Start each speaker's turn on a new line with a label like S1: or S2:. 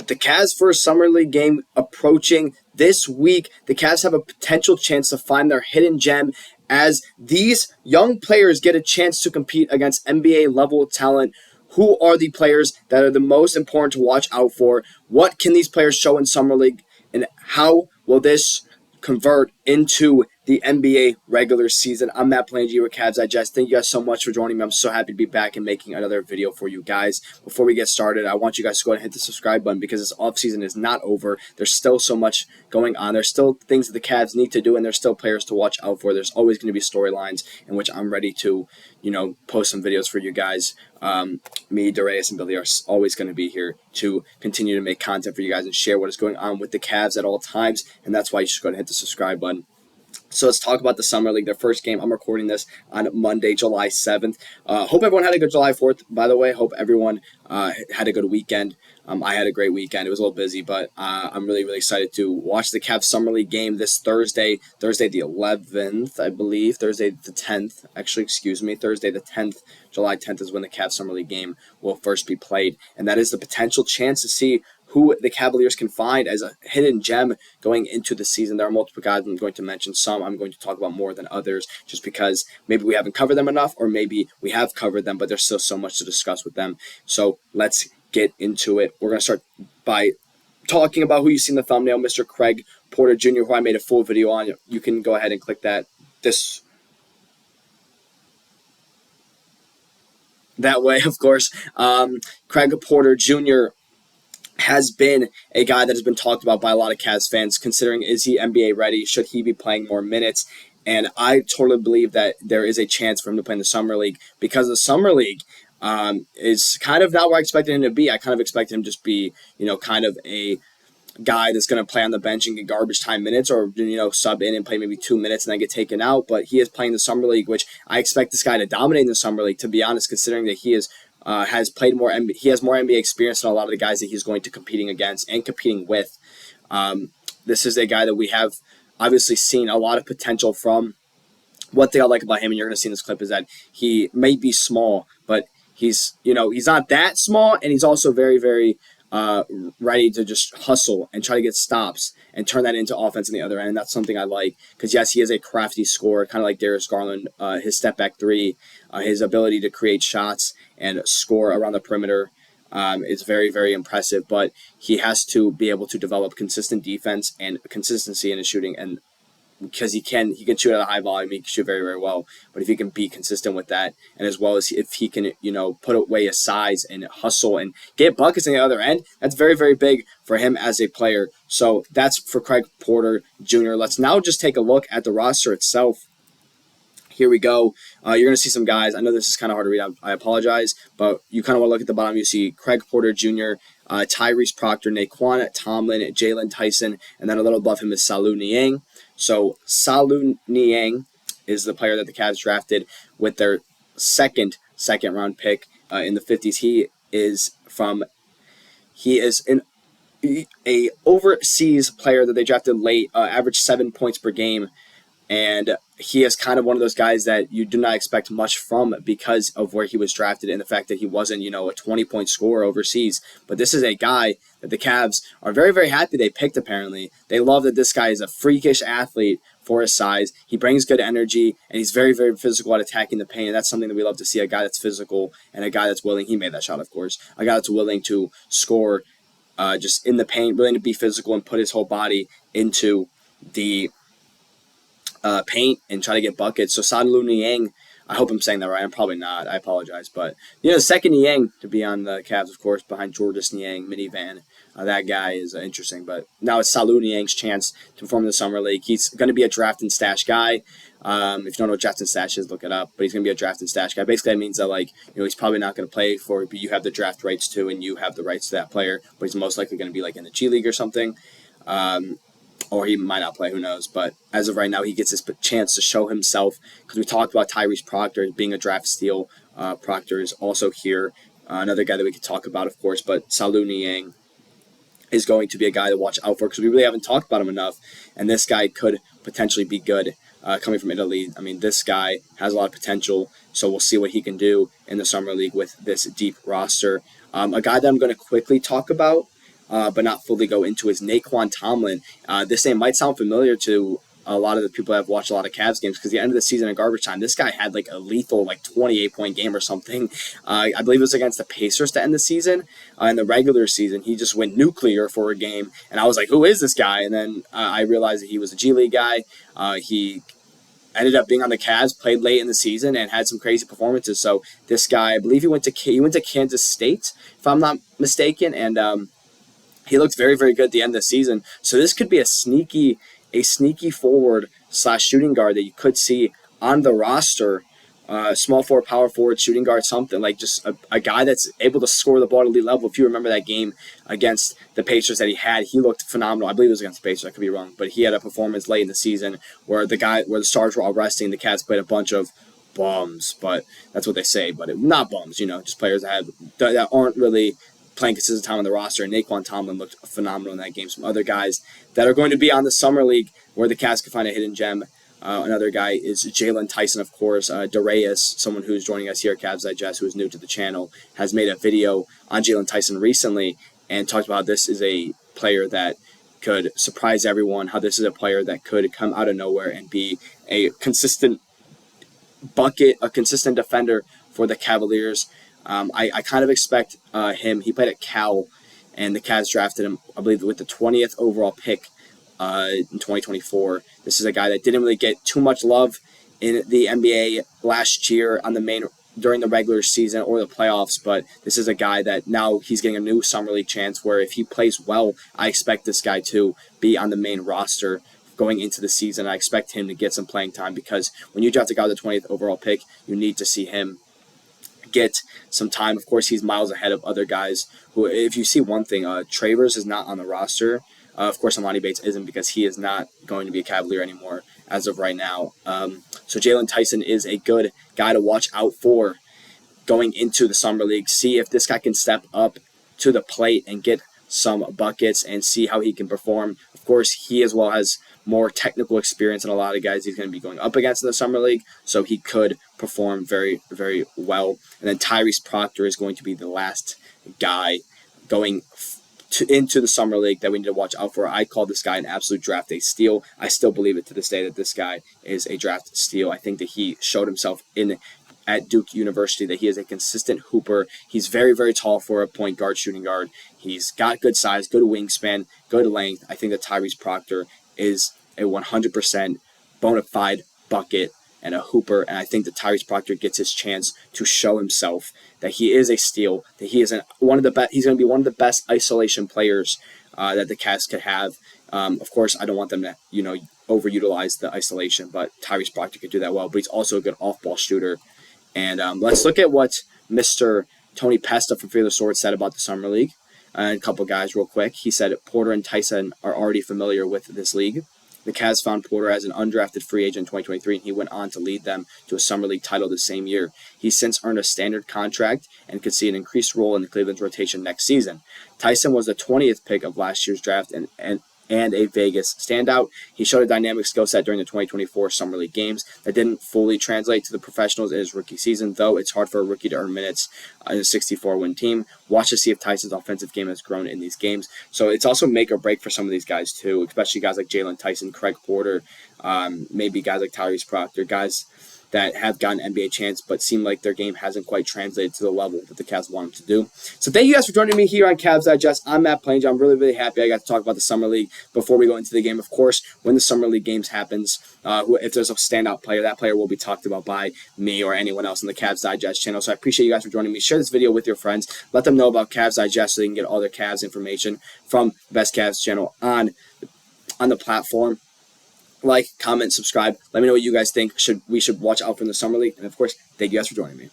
S1: With the Cavs' first Summer League game approaching this week, the Cavs have a potential chance to find their hidden gem as these young players get a chance to compete against NBA-level talent. Who are the players that are the most important to watch out for? What can these players show in Summer League? And how will this convert into the NBA regular season? I'm Matt Plangy with Cavs Digest. Thank you guys so much for joining me. I'm so happy to be back and making another video for you guys. Before we get started, I want you guys to go ahead and hit the subscribe button because this offseason is not over. There's still so much going on. There's still things that the Cavs need to do, and there's still players to watch out for. There's always going to be storylines in which I'm ready to, post some videos for you guys. Me, Darius, and Billy are always going to be here to continue to make content for you guys and share what is going on with the Cavs at all times, and that's why you should go ahead and hit the subscribe button. So let's talk about the Summer League, their first game. I'm recording this on Monday, July 7th. Hope everyone had a good July 4th, by the way. Hope everyone had a good weekend. I had a great weekend. It was a little busy, but I'm really, really excited to watch the Cavs Summer League game this Thursday the 11th, I believe. Thursday the 10th. Actually, excuse me. Thursday the 10th. July 10th is when the Cavs Summer League game will first be played. And that is the potential chance to see who the Cavaliers can find as a hidden gem going into the season. There are multiple guys. I'm going to mention some. I'm going to talk about more than others just because maybe we haven't covered them enough, or maybe we have covered them, but there's still so much to discuss with them. So let's get into it. We're going to start by talking about who you see in the thumbnail, Mr. Craig Porter Jr., who I made a full video on. You can go ahead and click that way, of course. Craig Porter Jr. has been a guy that has been talked about by a lot of Cavs fans, considering is he NBA ready? Should he be playing more minutes? And I totally believe that there is a chance for him to play in the Summer League because the Summer League is kind of not where I expected him to be. I kind of expected him to just be, kind of a guy that's going to play on the bench and get garbage time minutes, or sub in and play maybe 2 minutes and then get taken out. But he is playing the Summer League, which I expect this guy to dominate in the Summer League, to be honest, considering that he is has played more. He has more NBA experience than a lot of the guys that he's going to competing against and competing with. This is a guy that we have obviously seen a lot of potential from. One thing I like about him, and you're going to see in this clip, is that he may be small, but he's not that small, and he's also very, very ready to just hustle and try to get stops and turn that into offense on the other end. And that's something I like because, yes, he is a crafty scorer, kind of like Darius Garland. His step-back three, his ability to create shots and score around the perimeter is very, very impressive. But he has to be able to develop consistent defense and consistency in his shooting, and because he can shoot at a high volume, he can shoot very, very well. But if he can be consistent with that, and as well as if he can, put away his size and hustle and get buckets on the other end, that's very, very big for him as a player. So that's for Craig Porter Jr. Let's now just take a look at the roster itself. Here we go. You're going to see some guys. I know this is kind of hard to read. I apologize. But you kind of want to look at the bottom. You see Craig Porter Jr., Tyrese Proctor, Naquan Tomlin, Jaylen Tyson, and then a little above him is Salou Niang. So Salou Niang is the player that the Cavs drafted with their second round pick in the 50s. He is a overseas player that they drafted late, averaged 7 points per game. And he is kind of one of those guys that you do not expect much from because of where he was drafted and the fact that he wasn't, a 20-point scorer overseas. But this is a guy that the Cavs are very, very happy they picked, apparently. They love that this guy is a freakish athlete for his size. He brings good energy, and he's very, very physical at attacking the paint. And that's something that we love to see, a guy that's physical and a guy that's willing. He made that shot, of course. A guy that's willing to score just in the paint, willing to be physical and put his whole body into the paint and try to get buckets. So Salou Niang, I hope I'm saying that right. I'm probably not. I apologize. But, the second Niang to be on the Cavs, of course, behind Georges Niang, minivan. That guy is interesting. But now it's Salou Niang's chance to perform in the Summer League. He's going to be a draft and stash guy. If you don't know what draft and stash is, look it up. But he's going to be a draft and stash guy. Basically, that means that, he's probably not going to play for it, but you have the draft rights to, and you have the rights to that player. But he's most likely going to be, in the G League or something. Or he might not play, who knows. But as of right now, he gets his chance to show himself. Because we talked about Tyrese Proctor being a draft steal. Proctor is also here. Another guy that we could talk about, of course. But Salou Niang is going to be a guy to watch out for because we really haven't talked about him enough. And this guy could potentially be good coming from Italy. I mean, this guy has a lot of potential. So we'll see what he can do in the Summer League with this deep roster. A guy that I'm going to quickly talk about but not fully go into, is Naquan Tomlin. This name might sound familiar to a lot of the people that have watched a lot of Cavs games, because the end of the season in garbage time, this guy had like a lethal 28-point game or something. I believe it was against the Pacers to end the season. In the regular season, he just went nuclear for a game, and I was like, who is this guy? And then I realized that he was a G League guy. He ended up being on the Cavs, played late in the season, and had some crazy performances. So this guy, I believe he went to Kansas State, if I'm not mistaken, and he looked very, very good at the end of the season. So this could be a sneaky forward / shooting guard that you could see on the roster. Small forward, power forward, shooting guard, something like just a guy that's able to score the ball at elite level. If you remember that game against the Pacers that he looked phenomenal. I believe it was against the Pacers. I could be wrong, but he had a performance late in the season where the stars were all resting. The Cavs played a bunch of bums, but that's what they say. But not bums, just players that aren't really playing consistent time on the roster, and Naquan Tomlin looked phenomenal in that game. Some other guys that are going to be on the Summer League where the Cavs can find a hidden gem. Another guy is Jaylen Tyson, of course. Darius, someone who's joining us here at Cavs Digest, who is new to the channel, has made a video on Jaylen Tyson recently and talked about how this is a player that could surprise everyone, how this is a player that could come out of nowhere and be a consistent bucket, a consistent defender for the Cavaliers. I kind of expect him. He played at Cal, and the Cavs drafted him, I believe, with the 20th overall pick in 2024. This is a guy that didn't really get too much love in the NBA last year during the regular season or the playoffs, but this is a guy that now he's getting a new Summer League chance where if he plays well, I expect this guy to be on the main roster going into the season. I expect him to get some playing time, because when you draft a guy with the 20th overall pick, you need to see him get some time. Of course, he's miles ahead of other guys who, if you see one thing, Travers is not on the roster. Of course, Amani Bates isn't, because he is not going to be a Cavalier anymore as of right now. So Jaylen Tyson is a good guy to watch out for going into the Summer League. See if this guy can step up to the plate and get some buckets and see how he can perform. Of course, he as well has more technical experience than a lot of guys he's going to be going up against in the Summer League, so he could perform very, very well. And then Tyrese Proctor is going to be the last guy going into the Summer League that we need to watch out for. I call this guy an absolute draft day steal. I still believe it to this day that this guy is a draft steal. I think that he showed himself at Duke University that he is a consistent hooper. He's very, very tall for a point guard, shooting guard. He's got good size, good wingspan, good length. I think that Tyrese Proctor is a 100% bona fide bucket and a hooper, and I think that Tyrese Proctor gets his chance to show himself that he is a steal, that he is one of the best. He's going to be one of the best isolation players that the Cavs could have. Of course, I don't want them to overutilize the isolation, but Tyrese Proctor could do that well. But he's also a good off-ball shooter. And let's look at what Mr. Tony Pesta from Fear the Sword said about the Summer League. A couple guys real quick. He said Porter and Tyson are already familiar with this league. The Cavs found Porter as an undrafted free agent in 2023, and he went on to lead them to a Summer League title the same year. He's since earned a standard contract and could see an increased role in the Cleveland's rotation next season. Tyson was the 20th pick of last year's draft and a Vegas standout. He showed a dynamic skill set during the 2024 Summer League games that didn't fully translate to the professionals in his rookie season, though it's hard for a rookie to earn minutes in a 64-win team. Watch to see if Tyson's offensive game has grown in these games. So it's also make or break for some of these guys too, especially guys like Jaylen Tyson, Craig Porter, maybe guys like Tyrese Proctor, guys that have gotten NBA chance but seem like their game hasn't quite translated to the level that the Cavs want them to do. So thank you guys for joining me here on Cavs Digest. I'm Matt Plains. I'm really, really happy I got to talk about the Summer League before we go into the game. Of course, when the Summer League games happens, if there's a standout player, that player will be talked about by me or anyone else on the Cavs Digest channel. So I appreciate you guys for joining me. Share this video with your friends. Let them know about Cavs Digest so they can get all their Cavs information from the Best Cavs channel on the platform. Like, comment, subscribe. Let me know what you guys think we should watch out for in the Summer League. And, of course, thank you guys for joining me.